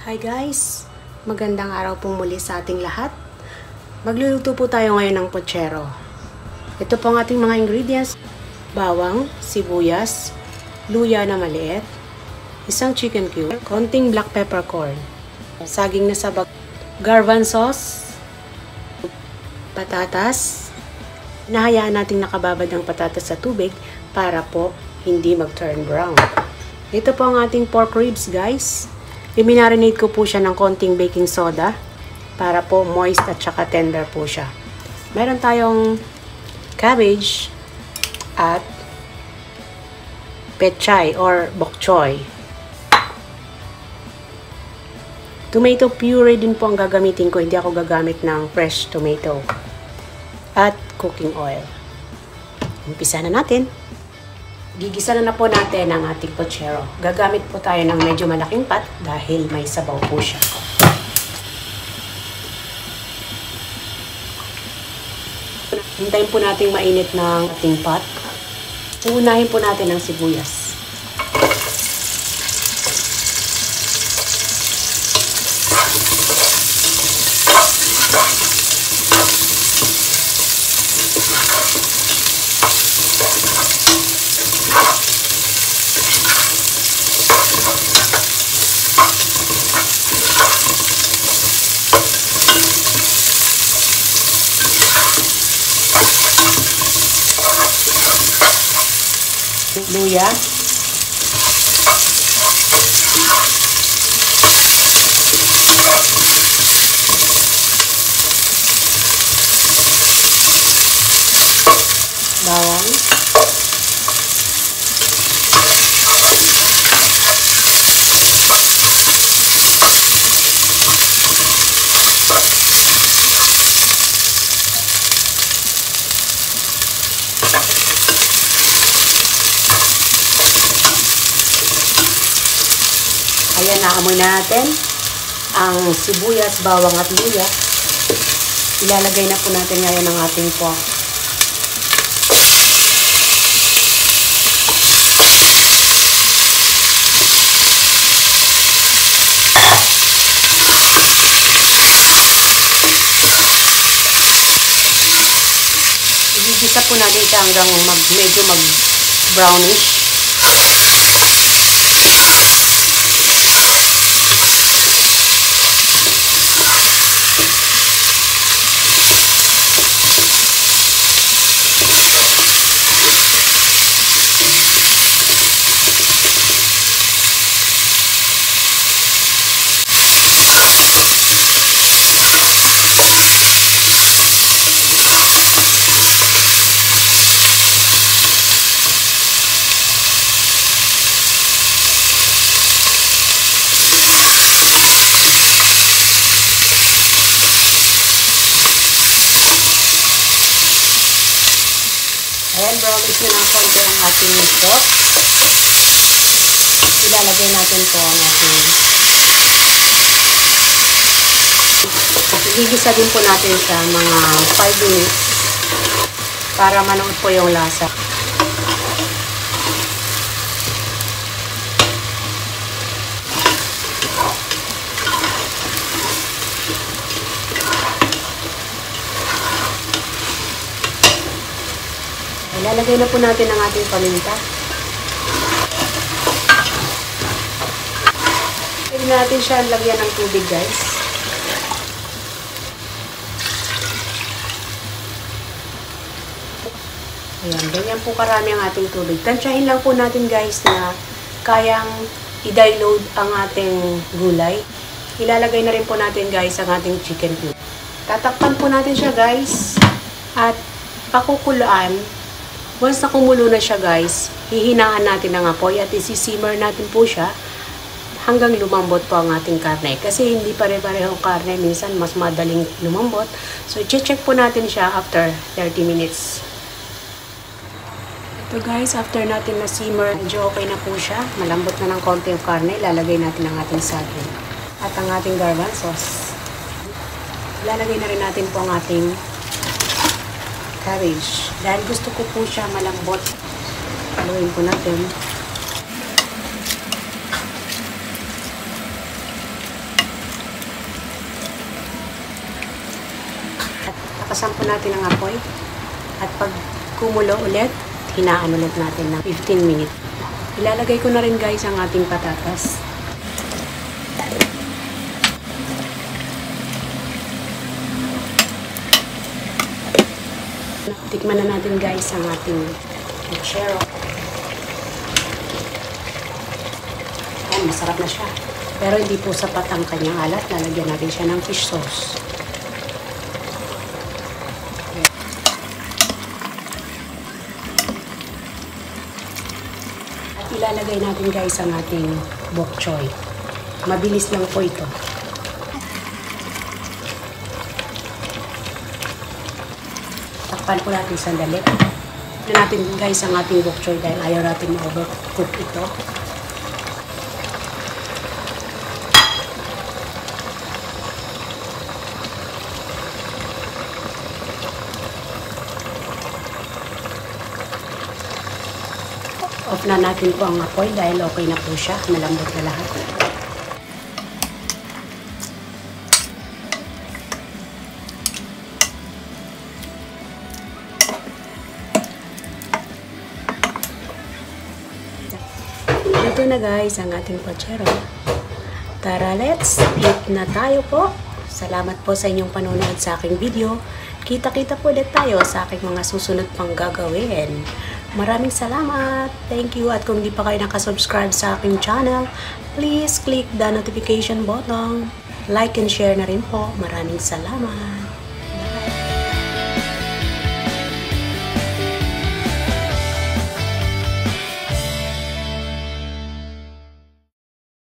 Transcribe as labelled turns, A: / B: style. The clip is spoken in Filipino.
A: Hi guys! Magandang araw po muli sa ating lahat. Magluluto po tayo ngayon ng pochero. Ito po ang ating mga ingredients. Bawang, sibuyas, luya na maliit, isang chicken cube, konting black peppercorn, saging na sabag, garbanzos, patatas. Nahayaan nating nakababad ang patatas sa tubig para po hindi mag-turn brown. Ito po ang ating pork ribs guys. I-marinate ko po siya ng konting baking soda para po moist at saka tender po siya. Meron tayong cabbage at pechay or bok choy. Tomato puree din po ang gagamitin ko. Hindi ako gagamit ng fresh tomato. At cooking oil. Umpisa na natin. Gigisa na po natin ang ating pochero. Gagamit po tayo ng medyo malaking pot dahil may sabaw po siya. Hintayin po natin mainit ng ating pot. Uunahin po natin ang sibuyas. Luya, bawang, ayan, naamoy natin ang sibuyas, bawang at luya. Ilalagay na po natin ngayon ang ating pork. Igigisa po natin siya hanggang medyo mag-brownish. Ayan, brownish na ng konti ang ating pork. Ilalagay natin po ang ating... Igigisa din po natin siya mga 5 minutes para manuot po yung lasa. Ilalagay na po natin ang ating paminta. Pwede natin siya lagyan ng tubig guys. Ayan, ganyan po karami ang ating tubig. Tansyahin lang po natin guys na kayang i-dilute ang ating gulay. Ilalagay na rin po natin guys ang ating chicken cube. Tatakpan po natin siya guys at pakukulaan. Once na kumulo na siya guys, hihinaan natin ang apoy at isi-simmer natin po siya hanggang lumambot po ang ating karne. Kasi hindi pare-parehong karne, minsan mas madaling lumambot. So, i-check po natin siya after 30 minutes. Ito guys, after natin na-simmer, medyo okay na po siya. Malambot na ng konti yung karne. Lalagay natin ang ating saging at ang ating garbanzos. Lalagay na rin natin po ang ating cabbage. Dahil gusto ko po siya malambot. Haluin po natin. Taasan po natin ang apoy. At pag kumulo ulit, hinaan ulit natin ng 15 minutes. Ilalagay ko na rin guys ang ating patatas. Tikman na natin guys ang ating puchero. Ayan, masarap na siya. Pero hindi po sapat ang kanyang alat. Lalagyan natin siya ng fish sauce. At ilalagay natin guys ang ating bok choy. Mabilis lang po ito. Takpan po natin sandali. Tignan natin guys ang ating bok choy dahil ayaw natin ma-overcook ito. Off na natin po ang apoy dahil okay na po siya. Malambot na lahat. Ito na guys ang ating puchero. Tara, let's eat na tayo po. Salamat po sa inyong panonood sa aking video. Kita-kita po ulit tayo sa aking mga susunod pang gagawin. Maraming salamat. Thank you. At kung di pa kayo nakasubscribe sa aking channel, please click the notification button. Like and share na rin po. Maraming salamat.